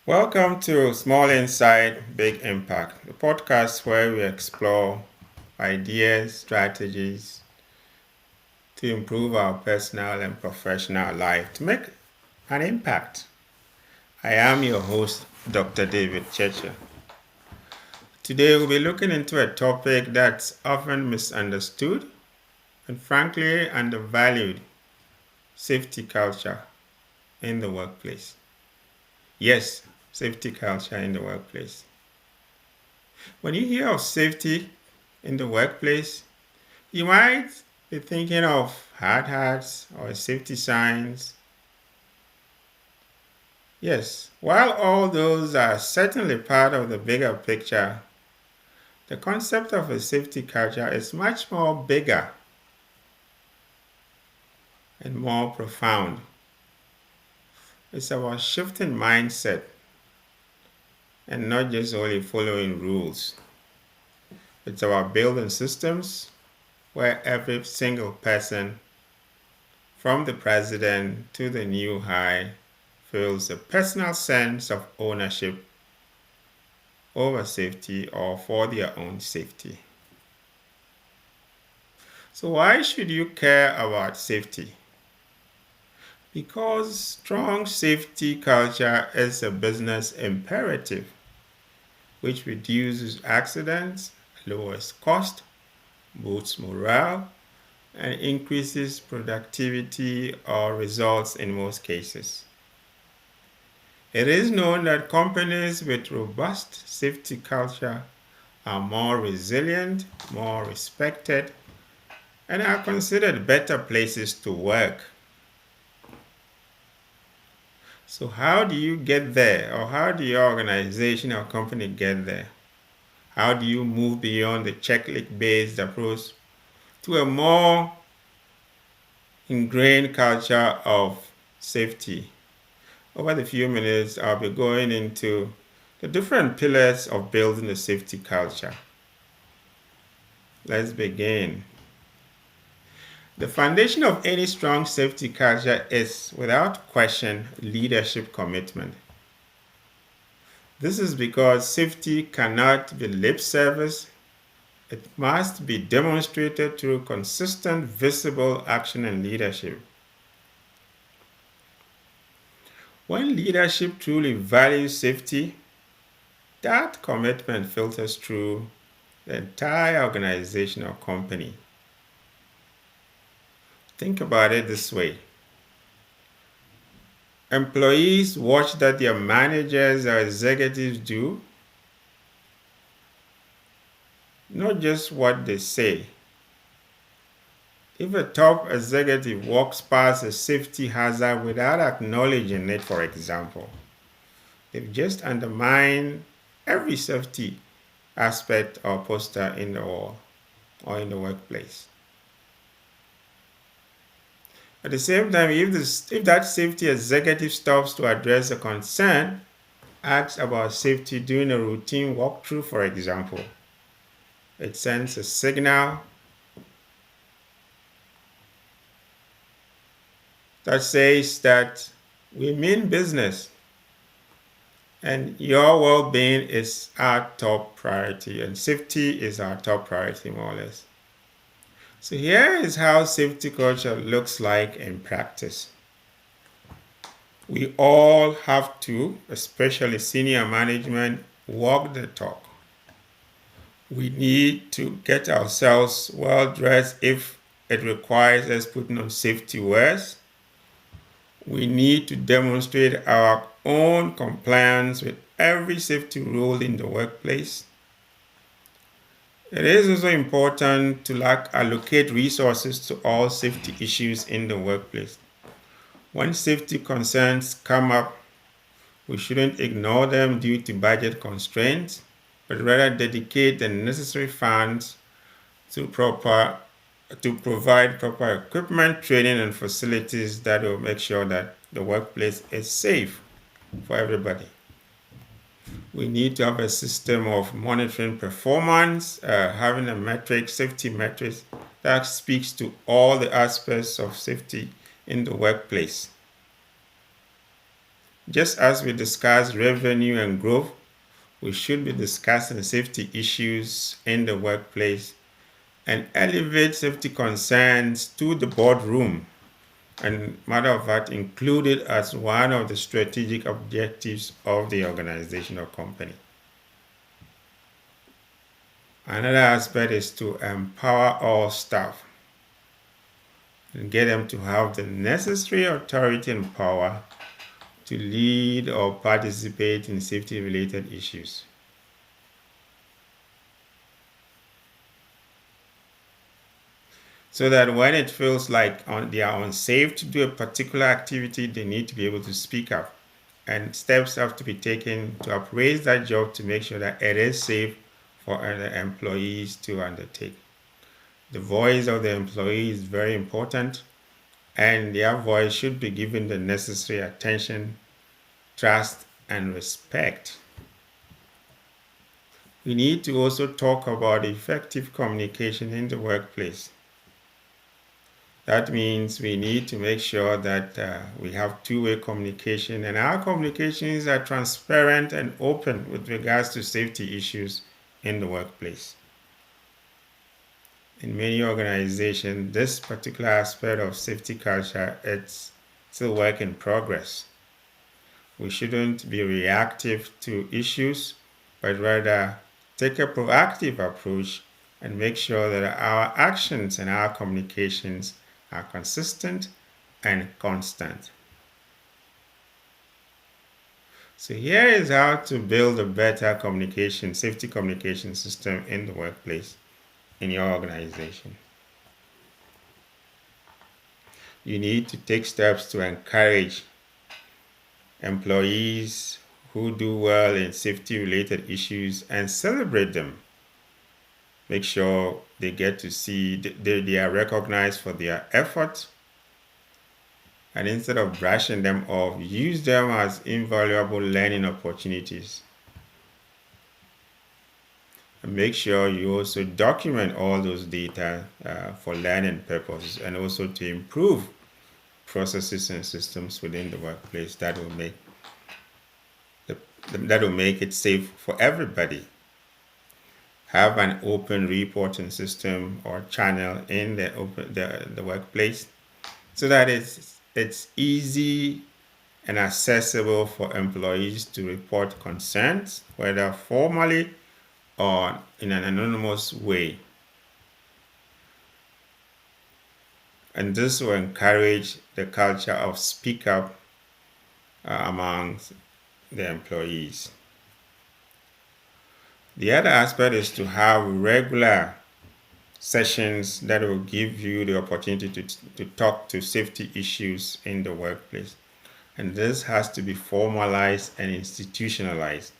Welcome to Small Insight, Big Impact, the podcast where we explore ideas, strategies to improve our personal and professional life to make an impact. I am your host, Dr. David Checha. Today we'll be looking into a topic that's often misunderstood and frankly undervalued: safety culture in the workplace. Yes, safety culture in the workplace. When you hear of safety in the workplace, you might be thinking of hard hats or safety signs. Yes, while all those are certainly part of the bigger picture, the concept of a safety culture is much more bigger and more profound. It's about shifting mindset and not just only following rules. It's about building systems where every single person, from the president to the new high, feels a personal sense of ownership over safety or for their own safety. So, why should you care about safety? Because strong safety culture is a business imperative which reduces accidents, lowers cost, boosts morale, and increases productivity or results in most cases. It is known that companies with robust safety culture are more resilient, more respected, and are considered better places to work. So, how do you get there, or how do your organization or company get there? How do you move beyond the checklist based approach to a more ingrained culture of safety? Over the few minutes, I'll be going into the different pillars of building a safety culture. Let's begin. The foundation of any strong safety culture is, without question, leadership commitment. This is because safety cannot be lip service, it must be demonstrated through consistent, visible action and leadership. When leadership truly values safety, that commitment filters through the entire organization or company. Think about it this way: employees watch that their managers or executives do, not just what they say. If a top executive walks past a safety hazard without acknowledging it, for example, they've just undermined every safety aspect or poster in the wall or in the workplace. At the same time, if that safety executive stops to address a concern, asks about safety during a routine walkthrough, for example, it sends a signal that says that we mean business and your well being is our top priority, and safety is our top priority, more or less. So, here is how safety culture looks like in practice. We all have to, especially senior management, walk the talk. We need to get ourselves well dressed if it requires us putting on safety wears. We need to demonstrate our own compliance with every safety rule in the workplace. It is also important to allocate resources to all safety issues in the workplace. When safety concerns come up, we shouldn't ignore them due to budget constraints, but rather dedicate the necessary funds to provide proper equipment, training, and facilities that will make sure that the workplace is safe for everybody. We need to have a system of monitoring performance, having safety metrics that speaks to all the aspects of safety in the workplace. Just as we discuss revenue and growth, we should be discussing safety issues in the workplace and elevate safety concerns to the boardroom, and matter of fact, include it as one of the strategic objectives of the organization or company. Another aspect is to empower all staff and get them to have the necessary authority and power to lead or participate in safety related issues. So that when it feels like they are unsafe to do a particular activity, they need to be able to speak up. And steps have to be taken to appraise that job to make sure that it is safe for other employees to undertake. The voice of the employee is very important, and their voice should be given the necessary attention, trust, and respect. We need to also talk about effective communication in the workplace. That means we need to make sure that we have two-way communication, and our communications are transparent and open with regards to safety issues in the workplace. In many organizations, this particular aspect of safety culture, it's still work in progress. We shouldn't be reactive to issues, but rather take a proactive approach and make sure that our actions and our communications are consistent and constant. So here is how to build a better safety communication system in the workplace, in your organization. You need to take steps to encourage employees who do well in safety related issues and celebrate them. Make sure they get to see they are recognized for their effort, and instead of brushing them off, use them as invaluable learning opportunities. And make sure you also document all those data for learning purposes, and also to improve processes and systems within the workplace that will make it safe for everybody. Have an open reporting system or channel in the workplace, so that it's easy and accessible for employees to report concerns, whether formally or in an anonymous way. And this will encourage the culture of speak up among the employees. The other aspect is to have regular sessions that will give you the opportunity to talk to safety issues in the workplace. And this has to be formalized and institutionalized,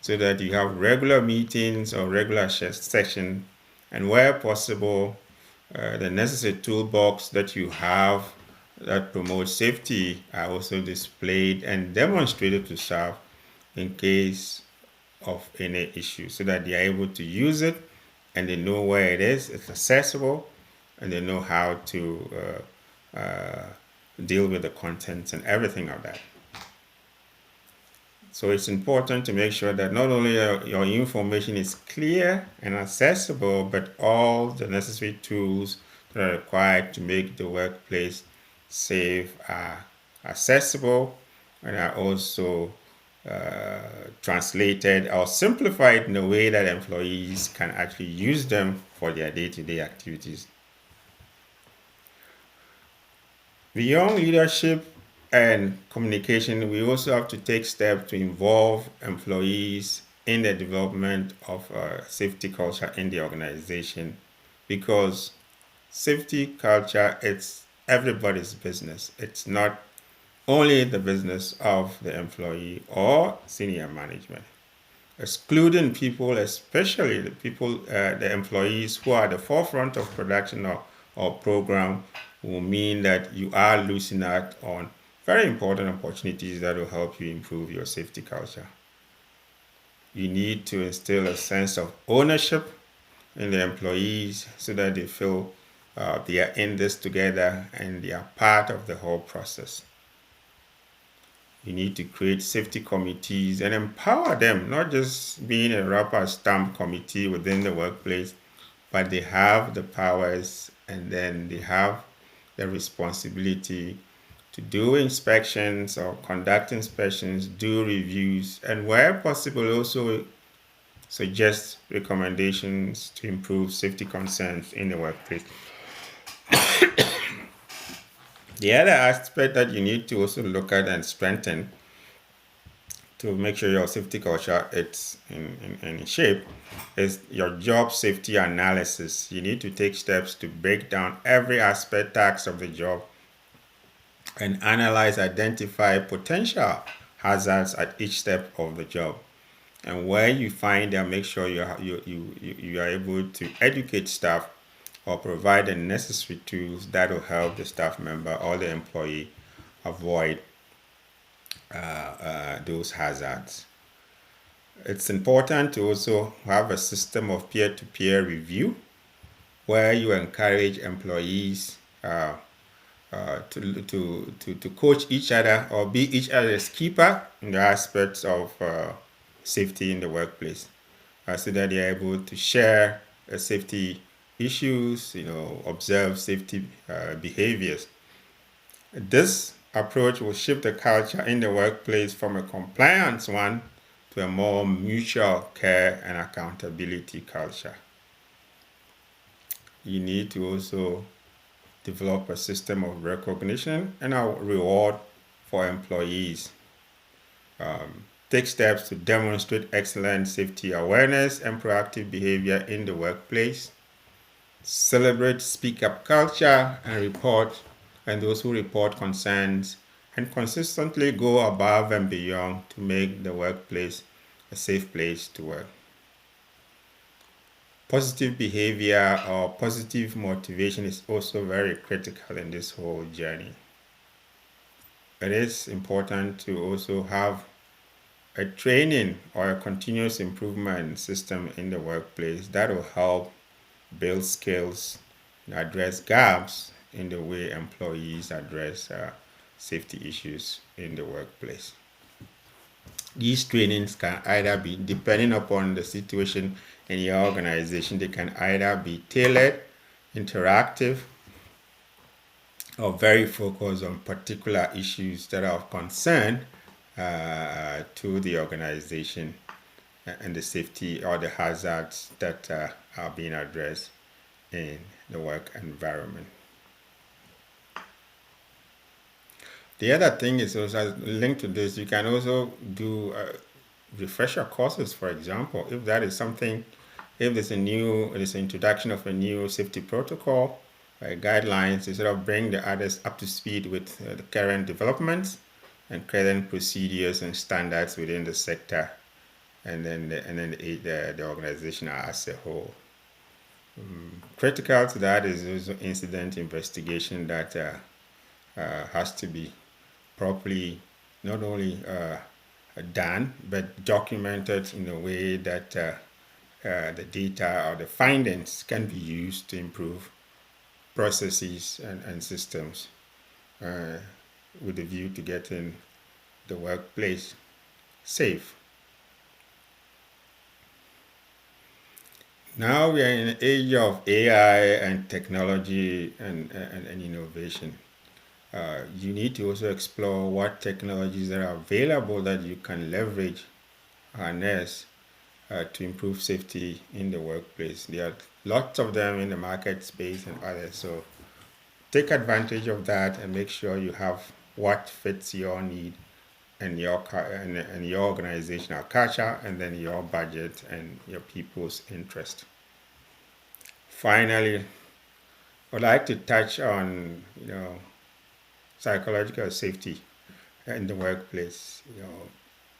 so that you have regular meetings or regular sessions, and where possible, the necessary toolbox that you have that promotes safety are also displayed and demonstrated to staff in case of any issue, so that they are able to use it and they know where it is, it's accessible, and they know how to deal with the contents and everything of that. So it's important to make sure that not only your information is clear and accessible, but all the necessary tools that are required to make the workplace safe are accessible and are also translated or simplified in a way that employees can actually use them for their day-to-day activities. Beyond leadership and communication, we also have to take steps to involve employees in the development of safety culture in the organization, because safety culture, it's everybody's business. It's not only the business of the employee or senior management. Excluding people, especially the employees who are at the forefront of production or program, will mean that you are losing out on very important opportunities that will help you improve your safety culture. You need to instill a sense of ownership in the employees, so that they feel they are in this together and they are part of the whole process. You need to create safety committees and empower them, not just being a rubber stamp committee within the workplace, but they have the powers and then they have the responsibility to do inspections or conduct inspections, do reviews, and where possible also suggest recommendations to improve safety concerns in the workplace. The other aspect that you need to also look at and strengthen to make sure your safety culture is in shape is your job safety analysis. You need to take steps to break down every aspect task of the job and analyze, identify potential hazards at each step of the job. And where you find them, make sure you are able to educate staff or provide the necessary tools that will help the staff member or the employee avoid those hazards. It's important to also have a system of peer-to-peer review where you encourage employees to coach each other or be each other's keeper in the aspects of safety in the workplace, so that they are able to share safety issues, observe safety behaviors. This approach will shift the culture in the workplace from a compliance one to a more mutual care and accountability culture. You need to also develop a system of recognition and a reward for employees. Take steps to demonstrate excellent safety awareness and proactive behavior in the workplace. Celebrate speak up culture and those who report concerns, and consistently go above and beyond to make the workplace a safe place to work. Positive behavior or positive motivation is also very critical in this whole journey. It is important to also have a training or a continuous improvement system in the workplace that will help build skills and address gaps in the way employees address safety issues in the workplace. These trainings can either be, depending upon the situation in your organization, they can either be tailored, interactive, or very focused on particular issues that are of concern to the organization and the safety or the hazards that are being addressed in the work environment. The other thing is also linked to this, you can also do refresher courses, for example, if that is something, if there's an introduction of a new safety protocol, guidelines, to sort of bring the others up to speed with the current developments and current procedures and standards within the sector, and then the organization as a whole. Critical to that is also incident investigation that has to be properly not only done but documented in a way that the data or the findings can be used to improve processes and systems with a view to getting the workplace safe. Now we are in an age of AI and technology and innovation. You need to also explore what technologies are available that you can leverage, harness to improve safety in the workplace. There are lots of them in the market space and others. So take advantage of that and make sure you have what fits your need and your organizational culture, and then your budget and your people's interest. Finally, I'd like to touch on psychological safety in the workplace.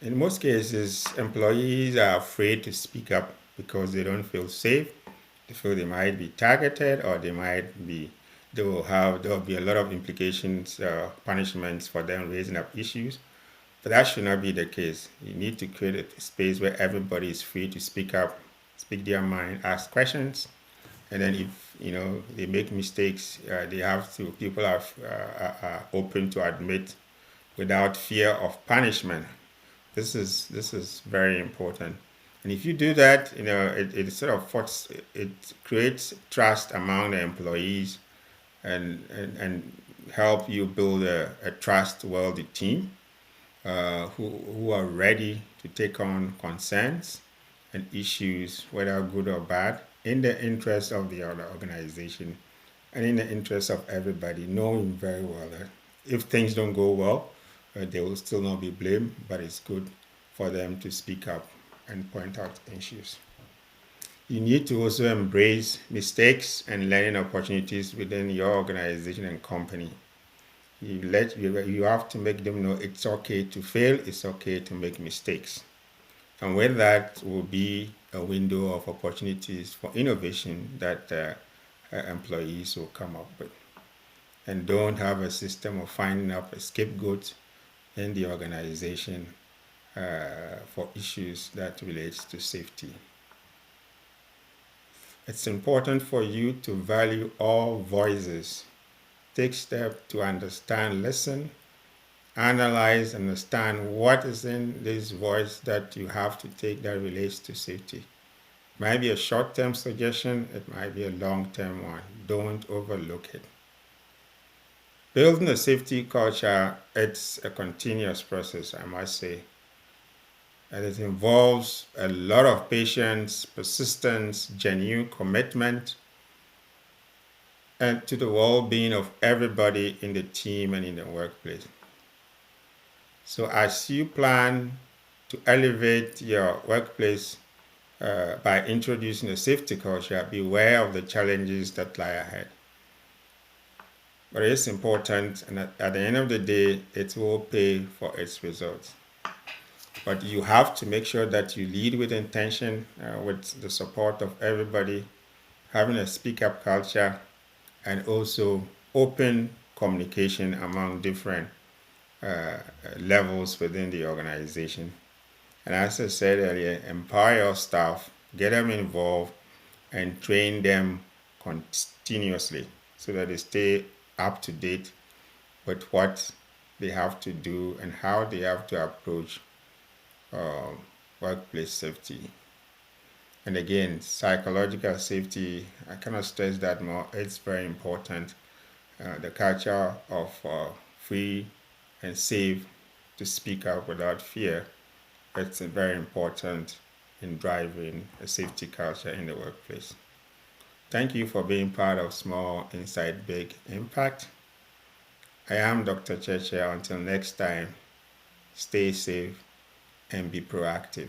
In most cases, employees are afraid to speak up because they don't feel safe. They feel they might be targeted, or there will be a lot of implications, punishments for them raising up issues. But that should not be the case. You need to create a space where everybody is free to speak up, speak their mind, ask questions, and then if they make mistakes, people are open to admit without fear of punishment. This is very important. And if you do that, it sort of it creates trust among the employees and help you build a trustworthy team who are ready to take on concerns and issues, whether good or bad, in the interest of the other organization and in the interest of everybody, knowing very well that if things don't go well, they will still not be blamed, but it's good for them to speak up and point out issues. You need to also embrace mistakes and learning opportunities within your organization and company. You have to make them know it's okay to fail, it's okay to make mistakes. And with that will be a window of opportunities for innovation that employees will come up with. And don't have a system of finding up a scapegoat in the organization for issues that relates to safety. It's important for you to value all voices. Take steps to understand, listen, analyze, understand what is in this voice that you have to take that relates to safety. It might be a short-term suggestion, it might be a long-term one. Don't overlook it. Building a safety culture, it's a continuous process, I must say. And it involves a lot of patience, persistence, genuine commitment, and to the well-being of everybody in the team and in the workplace. So as you plan to elevate your workplace by introducing a safety culture, beware of the challenges that lie ahead. But it is important, and at the end of the day, it will pay for its results. But you have to make sure that you lead with intention, with the support of everybody, having a speak-up culture, and also open communication among different levels within the organization. And as I said earlier, empower your staff, get them involved, and train them continuously so that they stay up to date with what they have to do and how they have to approach workplace safety. And again, psychological safety, I cannot stress that more. It's very important. The culture of free and safe to speak up without fear, it's very important in driving a safety culture in the workplace. Thank you for being part of Small Insight Big Impact. I am Dr. Cheche. Until next time, stay safe and be proactive.